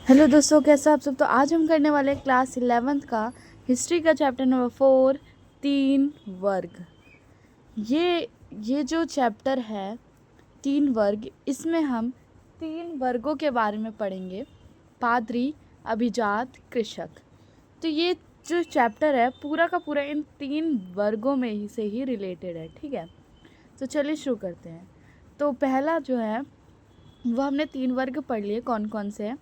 Hello दोस्तों, कैसे आप सब। तो आज हम करने वाले हैं क्लास 11th का हिस्ट्री का चैप्टर नंबर 4, तीन वर्ग। ये जो चैप्टर है तीन वर्ग, इसमें हम तीन वर्गों के बारे में पढ़ेंगे, पादरी, अभिजात, कृषक। तो ये जो चैप्टर है पूरा का पूरा इन तीन वर्गों में ही से ही रिलेटेड है, ठीक है। तो चलिए शुरू करते हैं। तो पहला जो है वो हमने तीन वर्ग पढ़ लिए, कौन कौन से हैं।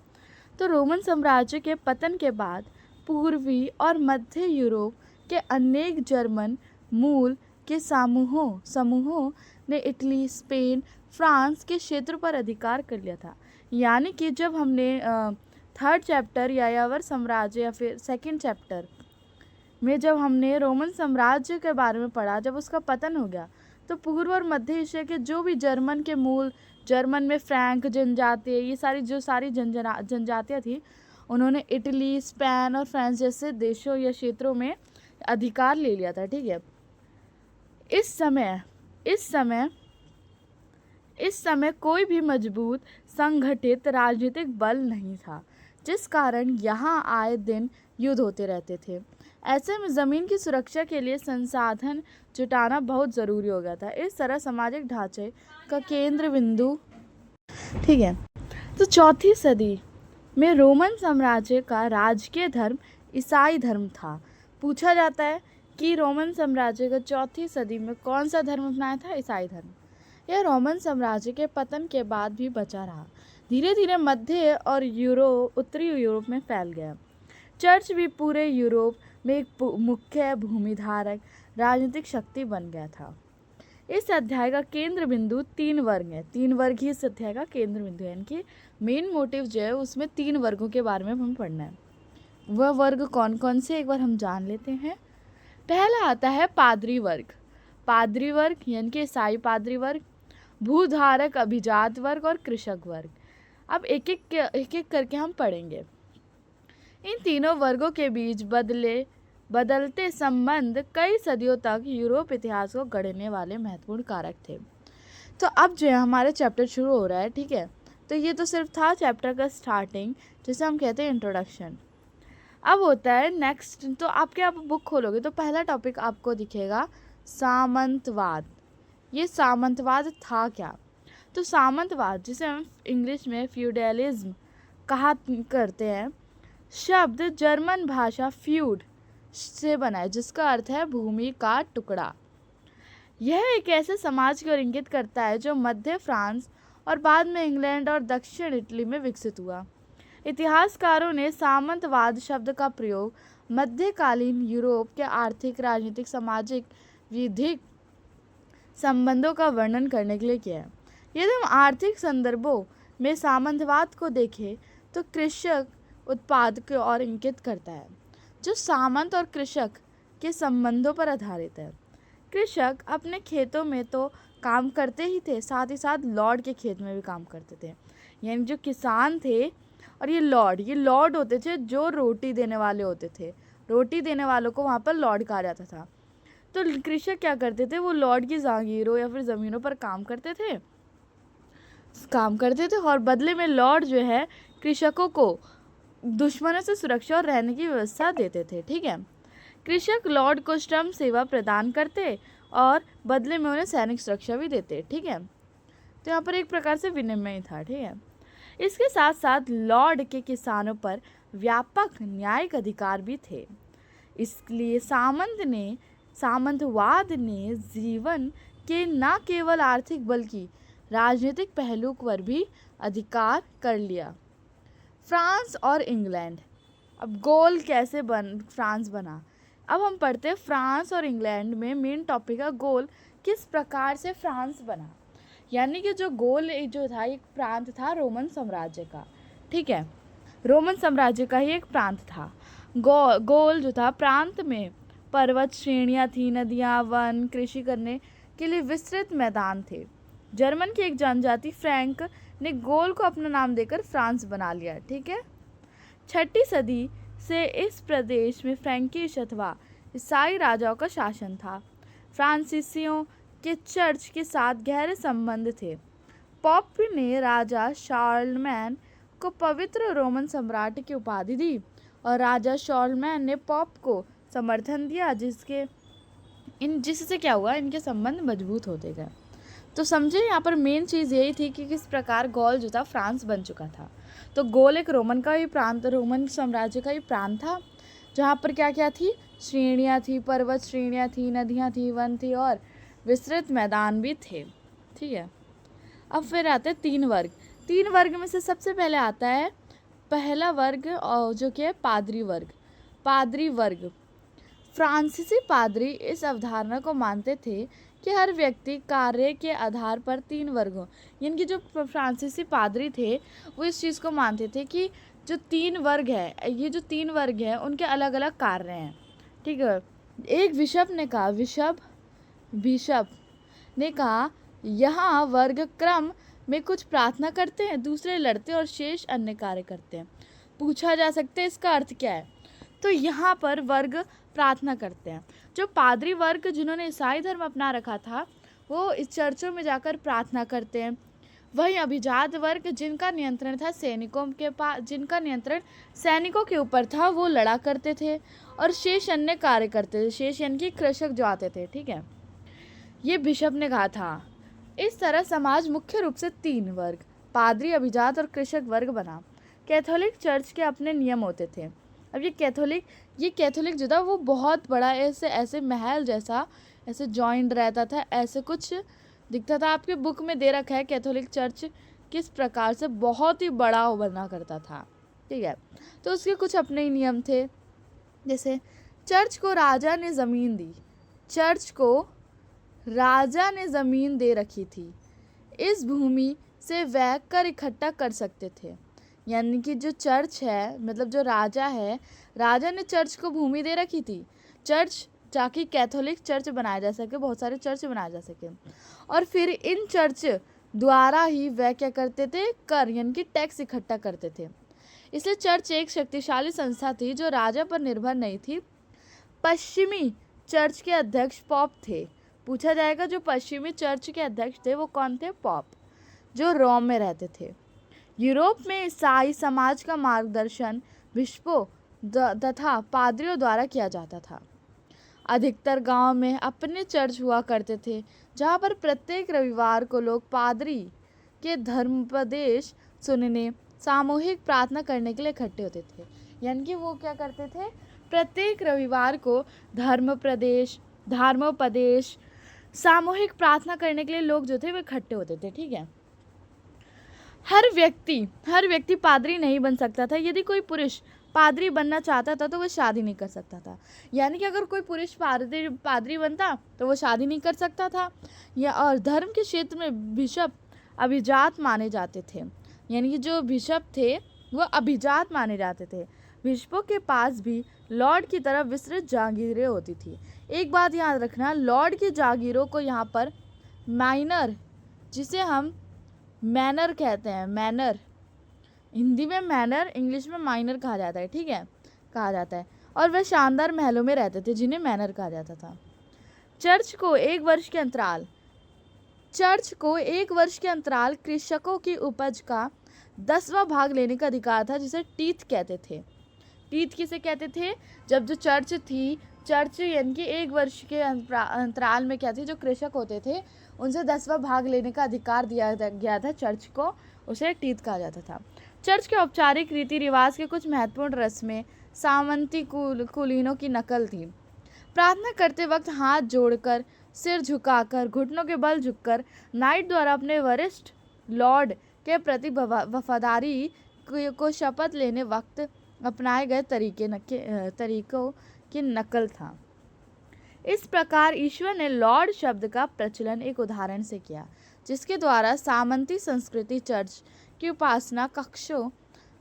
तो रोमन साम्राज्य के पतन के बाद पूर्वी और मध्य यूरोप के अनेक जर्मन मूल के समूहों ने इटली, स्पेन, फ्रांस के क्षेत्र पर अधिकार कर लिया था। यानी कि जब हमने थर्ड चैप्टर यायावर साम्राज्य या फिर सेकंड चैप्टर में जब हमने रोमन साम्राज्य के बारे में पढ़ा, जब उसका पतन हो गया तो पूर्व और मध्य एशिया के जो भी जर्मन के मूल, जर्मन में फ्रैंक जनजाति, ये सारी जनजातियाँ थी, उन्होंने इटली, स्पेन और फ्रांस जैसे देशों या क्षेत्रों में अधिकार ले लिया था, ठीक है। इस समय कोई भी मजबूत संगठित राजनीतिक बल नहीं था, जिस कारण यहाँ आए दिन युद्ध होते रहते थे। ऐसे में ज़मीन की सुरक्षा के लिए संसाधन जुटाना बहुत ज़रूरी हो गया था। इस तरह सामाजिक ढांचे का केंद्र बिंदु, ठीक है। तो चौथी सदी में रोमन साम्राज्य का राजकीय धर्म ईसाई धर्म था। पूछा जाता है कि रोमन साम्राज्य का चौथी सदी में कौन सा धर्म अपनाया था? ईसाई धर्म। यह रोमन साम्राज्य के पतन के बाद भी बचा रहा, धीरे धीरे मध्य और उत्तरी यूरोप में फैल गया। चर्च भी पूरे यूरोप में एक मुख्य भूमिधारक राजनीतिक शक्ति बन गया था। इस अध्याय का केंद्र बिंदु तीन वर्ग है। तीन वर्ग ही इस अध्याय का केंद्र बिंदु है, यानी कि मेन मोटिव जो है उसमें तीन वर्गों के बारे में हमें पढ़ना है। वह वर्ग कौन कौन से एक बार हम जान लेते हैं। पहला आता है पादरी वर्ग। पादरी वर्ग यानी कि ईसाई पादरी वर्ग, भूधारक अभिजात वर्ग और कृषक वर्ग। अब एक एक करके हम पढ़ेंगे। इन तीनों वर्गों के बीच बदलते संबंध कई सदियों तक यूरोप इतिहास को गढ़ने वाले महत्वपूर्ण कारक थे। तो अब जो है हमारा चैप्टर शुरू हो रहा है, ठीक है। तो ये तो सिर्फ था चैप्टर का स्टार्टिंग, जिसे हम कहते हैं इंट्रोडक्शन। अब होता है नेक्स्ट। तो आपके आप बुक खोलोगे तो पहला टॉपिक आपको दिखेगा सामंतवाद। ये सामंतवाद था क्या? तो सामंतवाद, जिसे हम इंग्लिश में फ्यूडलिज्म कहा करते हैं, शब्द जर्मन भाषा फ्यूड से बना है, जिसका अर्थ है भूमि का टुकड़ा। यह एक ऐसे समाज को इंगित करता है जो मध्य फ्रांस और बाद में इंग्लैंड और दक्षिण इटली में विकसित हुआ। इतिहासकारों ने सामंतवाद शब्द का प्रयोग मध्यकालीन यूरोप के आर्थिक, राजनीतिक, सामाजिक, विधिक संबंधों का वर्णन करने के लिए किया है। यदि हम आर्थिक संदर्भों में सामंतवाद को देखें तो कृषक उत्पाद की ओर इंगित करता है, जो सामंत और कृषक के संबंधों पर आधारित है। कृषक अपने खेतों में तो काम करते ही थे, साथ ही साथ लॉर्ड के खेत में भी काम करते थे। यानी जो किसान थे और ये लॉर्ड होते थे, जो रोटी देने वाले होते थे। रोटी देने वालों को वहाँ पर लॉर्ड कहा जाता था। तो कृषक क्या करते थे? वो लॉर्ड की जागीरों या फिर ज़मीनों पर काम करते थे और बदले में लॉर्ड जो है कृषकों को दुश्मनों से सुरक्षा और रहने की व्यवस्था देते थे, ठीक है। कृषक लॉर्ड को श्रम सेवा प्रदान करते और बदले में उन्हें सैनिक सुरक्षा भी देते, ठीक है। तो यहाँ पर एक प्रकार से विनिमय था, ठीक है। इसके साथ साथ लॉर्ड के किसानों पर व्यापक न्यायिक अधिकार भी थे। इसलिए सामंतवाद ने जीवन के न केवल आर्थिक बल्कि राजनीतिक पहलू पर भी अधिकार कर लिया। फ्रांस और इंग्लैंड। अब गोल कैसे फ्रांस बना? अब हम पढ़ते हैं फ्रांस और इंग्लैंड में मेन टॉपिक है गोल, किस प्रकार से फ्रांस बना। यानी कि जो गोल जो था एक प्रांत था रोमन साम्राज्य का, ठीक है। रोमन साम्राज्य का ही एक प्रांत था। गोल जो था प्रांत में पर्वत श्रेणियाँ थी, नदियाँ, वन, कृषि करने के लिए विस्तृत मैदान थे। जर्मन की एक जनजाति फ्रैंक ने गोल को अपना नाम देकर फ्रांस बना लिया, ठीक है। छठी सदी से इस प्रदेश में फ्रैंकिश अथवा ईसाई राजाओं का शासन था। फ्रांसीसियों के चर्च के साथ गहरे संबंध थे। पॉप ने राजा शार्लमैन को पवित्र रोमन सम्राट की उपाधि दी और राजा शॉर्लमैन ने पॉप को समर्थन दिया, जिससे क्या हुआ, इनके संबंध मजबूत होते गए। तो समझे यहाँ पर मेन चीज़ यही थी कि किस प्रकार गौल जो था फ्रांस बन चुका था। तो गौल एक रोमन का ही प्रांत, रोमन साम्राज्य का ही प्रांत था, जहाँ पर क्या क्या थी, श्रेणियाँ थी, पर्वत श्रेणियाँ थी, नदियाँ थी, वन थी और विस्तृत मैदान भी थे। ठीक है, अब फिर आते हैं 3 वर्ग। 3 वर्ग में से सबसे पहले आता है पहला वर्ग, जो कि है पादरी वर्ग। पादरी वर्ग, फ्रांसीसी पादरी इस अवधारणा को मानते थे कि हर व्यक्ति कार्य के आधार पर 3 वर्ग हों। यानी कि जो फ्रांसीसी पादरी थे वो इस चीज़ को मानते थे कि जो 3 वर्ग है, ये जो 3 वर्ग हैं उनके अलग अलग कार्य हैं। ठीक है, एक बिशप ने कहा यहाँ वर्ग क्रम में कुछ प्रार्थना करते हैं, दूसरे लड़ते और शेष अन्य कार्य करते हैं। पूछा जा सकता है इसका अर्थ क्या है। तो यहाँ पर वर्ग प्रार्थना करते हैं। जो पादरी वर्ग जिन्होंने ईसाई धर्म अपना रखा था वो इस चर्चों में जाकर प्रार्थना करते हैं। वहीं अभिजात वर्ग जिनका नियंत्रण था जिनका नियंत्रण सैनिकों के ऊपर था, वो लड़ा करते थे और शेष अन्य कार्य करते थे। शेष यानी कि कृषक जो आते थे। ठीक है, ये बिशप ने कहा था। इस तरह समाज मुख्य रूप से 3 वर्ग, पादरी, अभिजात और कृषक वर्ग बना। कैथोलिक चर्च के अपने नियम होते थे। अब ये कैथोलिक जो था वो बहुत बड़ा ऐसे महल जैसा ऐसे जॉइंट रहता था, ऐसे कुछ दिखता था। आपके बुक में दे रखा है कैथोलिक चर्च किस प्रकार से बहुत ही बड़ा बना करता था। ठीक है, तो उसके कुछ अपने ही नियम थे। जैसे चर्च को राजा ने ज़मीन दे रखी थी। इस भूमि से वह कर इकट्ठा कर सकते थे। यानी कि जो चर्च है, मतलब जो राजा है, राजा ने चर्च को भूमि दे रखी थी, चर्च ताकि कैथोलिक चर्च बनाया जा सके, बहुत सारे चर्च बनाए जा सके। और फिर इन चर्च द्वारा ही वह क्या करते थे, कर यानी कि टैक्स इकट्ठा करते थे। इसलिए चर्च एक शक्तिशाली संस्था थी जो राजा पर निर्भर नहीं थी। पश्चिमी चर्च के अध्यक्ष पॉप थे। पूछा जाएगा जो पश्चिमी चर्च के अध्यक्ष थे वो कौन थे, पॉप, जो रोम में रहते थे। यूरोप में ईसाई समाज का मार्गदर्शन बिशपों तथा पादरियों द्वारा किया जाता था। अधिकतर गांव में अपने चर्च हुआ करते थे, जहां पर प्रत्येक रविवार को लोग पादरी के धर्मोपदेश सुनने, सामूहिक प्रार्थना करने के लिए इकट्ठे होते थे। यानी कि वो क्या करते थे, प्रत्येक रविवार को धर्मोपदेश सामूहिक प्रार्थना करने के लिए लोग जो थे वो इकट्ठे होते थे। ठीक है, हर व्यक्ति पादरी नहीं बन सकता था। यदि कोई पुरुष पादरी बनना चाहता था तो वो शादी नहीं कर सकता था। यानी कि अगर कोई पुरुष पादरी बनता तो वो शादी नहीं कर सकता था। और धर्म के क्षेत्र में बिशप अभिजात माने जाते थे। यानी कि जो बिशप थे वो अभिजात माने जाते थे। बिशपों के पास भी लॉर्ड की तरह विस्तृत जागीरें होती थी। एक बात याद रखना, लॉर्ड की जागीरों को यहाँ पर माइनर, जिसे हम मैनर कहते हैं, मैनर हिंदी में मैनर, इंग्लिश में माइनर कहा जाता है। ठीक है, कहा जाता है। और वह शानदार महलों में रहते थे जिन्हें मैनर कहा जाता था। चर्च को एक वर्ष के अंतराल कृषकों की उपज का 10वां भाग लेने का अधिकार था, जिसे टीथ कहते थे। टीथ किसे कहते थे, जब जो चर्च यानी कि 1 वर्ष के अंतराल में क्या थे, जो कृषक होते थे उनसे 10वां भाग लेने का अधिकार दिया गया था चर्च को, उसे टीथ कहा जाता था। चर्च के औपचारिक रीति रिवाज के कुछ महत्वपूर्ण रस्में सामंती कुलीनों की नकल थी। प्रार्थना करते वक्त हाथ जोड़कर, सिर झुकाकर, घुटनों के बल झुककर नाइट द्वारा अपने वरिष्ठ लॉर्ड के प्रति वफादारी को शपथ लेने वक्त अपनाए गए तरीकों की नकल था। इस प्रकार ईश्वर ने लॉर्ड शब्द का प्रचलन एक उदाहरण से किया, जिसके द्वारा सामंती संस्कृति चर्च की उपासना कक्षों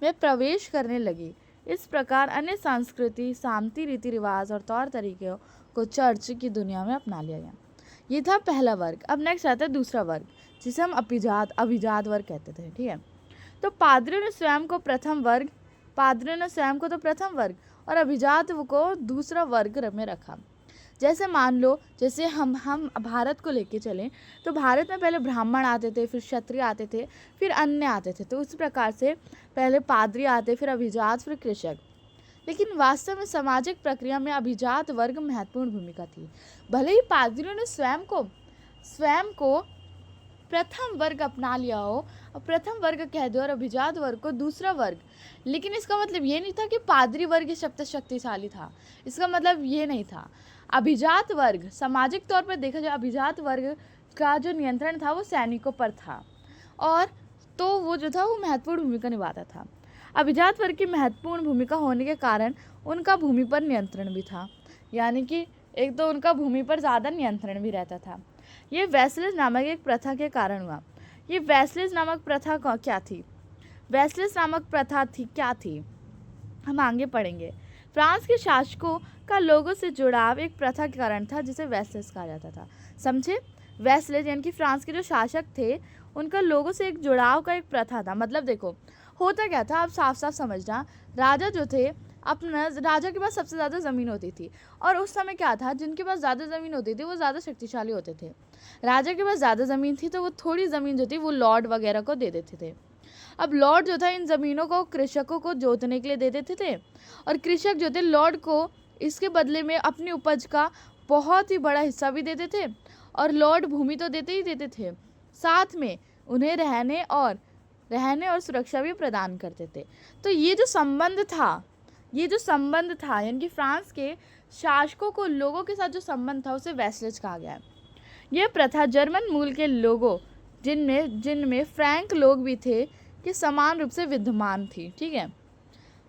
में प्रवेश करने लगी। इस प्रकार अन्य संस्कृति, सामंती रीति रिवाज और तौर तरीकों को चर्च की दुनिया में अपना लिया गया। ये था पहला वर्ग। अब नेक्स्ट आता है दूसरा वर्ग, जिसे हम अभिजात वर्ग कहते थे। ठीक है, तो पादरियों ने स्वयं को प्रथम वर्ग और अभिजात को दूसरा वर्ग में रखा। जैसे मान लो, जैसे हम भारत को लेके चलें तो भारत में पहले ब्राह्मण आते थे, फिर क्षत्रिय आते थे, फिर अन्य आते थे। तो उस प्रकार से पहले पादरी आते, फिर अभिजात, फिर कृषक। लेकिन वास्तव में सामाजिक प्रक्रिया में अभिजात वर्ग महत्वपूर्ण भूमिका थी। भले ही पादरियों ने स्वयं को प्रथम वर्ग अपना लिया हो और प्रथम वर्ग कह दो और अभिजात वर्ग को दूसरा वर्ग, लेकिन इसका मतलब ये नहीं था कि पादरी वर्ग शब्द शक्तिशाली था। इसका मतलब ये नहीं था। अभिजात वर्ग, सामाजिक तौर पर देखा जाए, अभिजात वर्ग का जो नियंत्रण था वो सैनिकों पर था, और तो वो जो था वो महत्वपूर्ण भूमिका निभाता था। अभिजात वर्ग की महत्वपूर्ण भूमिका होने के कारण उनका भूमि पर नियंत्रण भी था, यानी कि एक तो उनका भूमि पर ज़्यादा नियंत्रण भी रहता था। ये वेस्लेस नामक एक प्रथा के कारण हुआ। ये वेस्लेस नामक प्रथा क्या थी? वेस्लेस नामक प्रथा क्या थी, हम आगे पढ़ेंगे। फ्रांस के शासकों का लोगों से जुड़ाव एक प्रथा के कारण था, जिसे वेस्लेस कहा जाता था। समझे? वेस्लेस यानी कि फ्रांस के जो शासक थे उनका लोगों से एक जुड़ाव का एक प्रथा था। मतलब देखो होता क्या था, आप साफ साफ समझना। राजा जो थे, अपना राजा के पास सबसे ज़्यादा ज़मीन होती थी, और उस समय क्या था, जिनके पास ज़्यादा ज़मीन होती थी वो ज़्यादा शक्तिशाली होते थे। राजा के पास ज़्यादा ज़मीन थी तो वो थोड़ी ज़मीन जो थी वो लॉर्ड वगैरह को दे देते थे। अब लॉर्ड जो था इन ज़मीनों को कृषकों को जोतने के लिए दे देते थे, और कृषक जो थे लॉर्ड को इसके बदले में अपनी उपज का बहुत ही बड़ा हिस्सा भी देते थे, और लॉर्ड भूमि तो देते ही देते थे, साथ में उन्हें रहने और सुरक्षा भी प्रदान करते थे। तो ये जो संबंध था यानी कि फ्रांस के शासकों को लोगों के साथ जो संबंध था उसे वेस्लेज कहा गया है। यह प्रथा जर्मन मूल के लोगों, जिनमें फ्रैंक लोग भी थे, कि समान रूप से विद्यमान थी। ठीक है।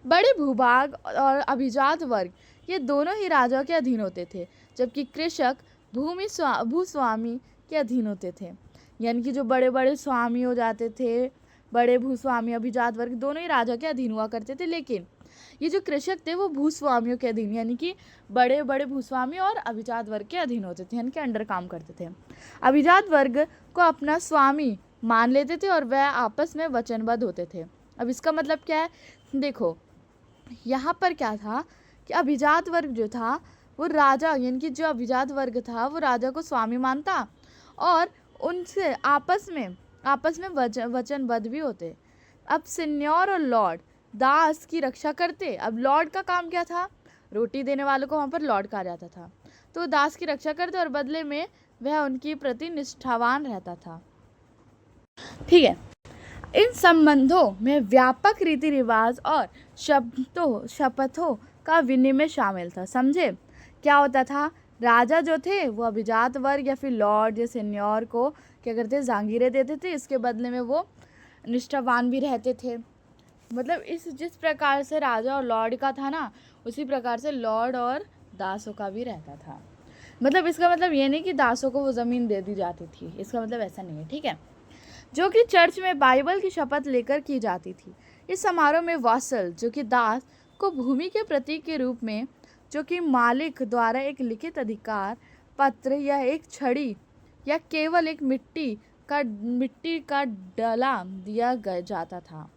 बड़े भूभाग और अभिजात वर्ग ये दोनों ही राजा के अधीन होते थे, जबकि कृषक भूस्वामी के अधीन होते थे। यानी कि जो बड़े बड़े स्वामी हो जाते थे, बड़े भूस्वामी, अभिजात वर्ग दोनों ही राजा के अधीन हुआ करते थे, लेकिन ये जो कृषक थे वो भूस्वामियों के अधीन, यानी कि बड़े बड़े भूस्वामी और अभिजात वर्ग के अधीन होते थे, यानी कि अंडर काम करते थे। अभिजात वर्ग को अपना स्वामी मान लेते थे और वह आपस में वचनबद्ध होते थे। अब इसका मतलब क्या है, देखो यहाँ पर क्या था कि अभिजात वर्ग जो था वो राजा, यानी कि जो अभिजात वर्ग था वो राजा को स्वामी मानता और उनसे आपस में वचनबद्ध भी होते। अब सिन्योर और लॉर्ड दास की रक्षा करते। अब लॉर्ड का काम क्या था, रोटी देने वालों को वहाँ पर लॉर्ड कहा जाता था, तो दास की रक्षा करते और बदले में वह उनकी प्रति निष्ठावान रहता था। ठीक है। इन संबंधों में व्यापक रीति रिवाज और शपथों का विनिमय शामिल था। समझे? क्या होता था, राजा जो थे वो अभिजात वर्ग या फिर लॉर्ड या सीनियर को क्या करते, जागीरें देते थे, इसके बदले में वो निष्ठावान भी रहते थे। मतलब जिस प्रकार से राजा और लॉर्ड का था ना, उसी प्रकार से लॉर्ड और दासों का भी रहता था। मतलब इसका मतलब ये नहीं कि दासों को वो ज़मीन दे दी जाती थी, इसका मतलब ऐसा नहीं है। ठीक है। जो कि चर्च में बाइबल की शपथ लेकर की जाती थी। इस समारोह में वासल, जो कि दास, को भूमि के प्रतीक के रूप में, जो कि मालिक द्वारा एक लिखित अधिकार पत्र या एक छड़ी या केवल एक मिट्टी का डला दिया जाता था।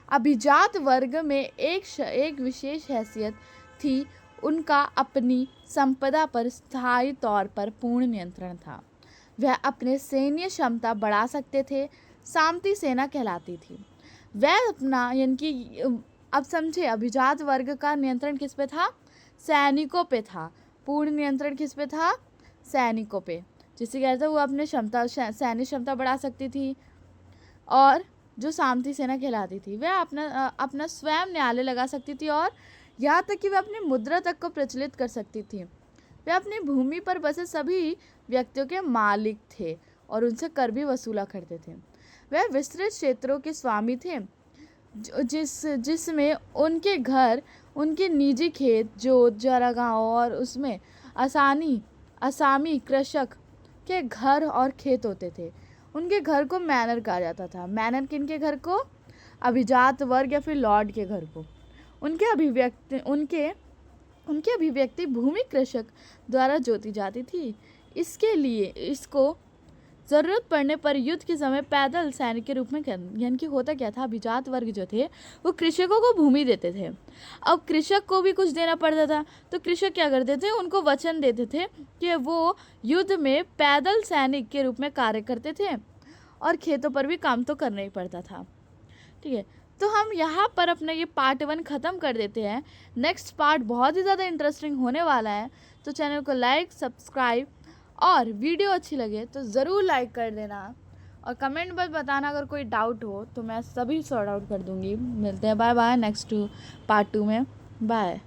अभिजात वर्ग में एक विशेष हैसियत थी, उनका अपनी संपदा पर स्थायी तौर पर पूर्ण नियंत्रण था। वह अपने सैन्य क्षमता बढ़ा सकते थे, सामंती सेना कहलाती थी। वह अपना, यानी कि अब समझे, अभिजात वर्ग का नियंत्रण किस पे था, सैनिकों पे था। पूर्ण नियंत्रण किस पे था, सैनिकों पे। जिसे कहते हैं वो अपने सैन्य क्षमता बढ़ा सकती थी, और जो सामंती सेना कहलाती थी वह अपना स्वयं न्यायालय लगा सकती थी, और यहाँ तक कि वह अपनी मुद्रा तक को प्रचलित कर सकती थी। वे अपनी भूमि पर बसे सभी व्यक्तियों के मालिक थे और उनसे कर भी वसूला करते थे। वह विस्तृत क्षेत्रों के स्वामी थे, जिसमें उनके घर, उनके निजी खेत, जोत चारागाह और उसमें असामी कृषक के घर और खेत होते थे। उनके घर को मैनर कहा जाता था। मैनर किनके घर को, अभिजात वर्ग या फिर लॉर्ड के घर को। उनकी अभिव्यक्ति भूमि कृषक द्वारा जोती जाती थी। इसके लिए इसको ज़रूरत पड़ने पर युद्ध के समय पैदल सैनिक के रूप में यानी कि होता क्या था, अभिजात वर्ग जो थे वो कृषकों को भूमि देते थे। अब कृषक को भी कुछ देना पड़ता था, तो कृषक क्या करते थे, उनको वचन देते थे कि वो युद्ध में पैदल सैनिक के रूप में कार्य करते थे और खेतों पर भी काम तो करना ही पड़ता था। ठीक है, तो हम यहाँ पर अपना ये पार्ट 1 ख़त्म कर देते हैं। नेक्स्ट पार्ट बहुत ही ज़्यादा इंटरेस्टिंग होने वाला है, तो चैनल को लाइक, सब्सक्राइब और वीडियो अच्छी लगे तो ज़रूर लाइक कर देना और कमेंट बस बताना अगर कोई डाउट हो तो मैं सभी सॉर्ट आउट कर दूँगी। मिलते हैं, बाय बाय नेक्स्ट पार्ट 2 में, बाय।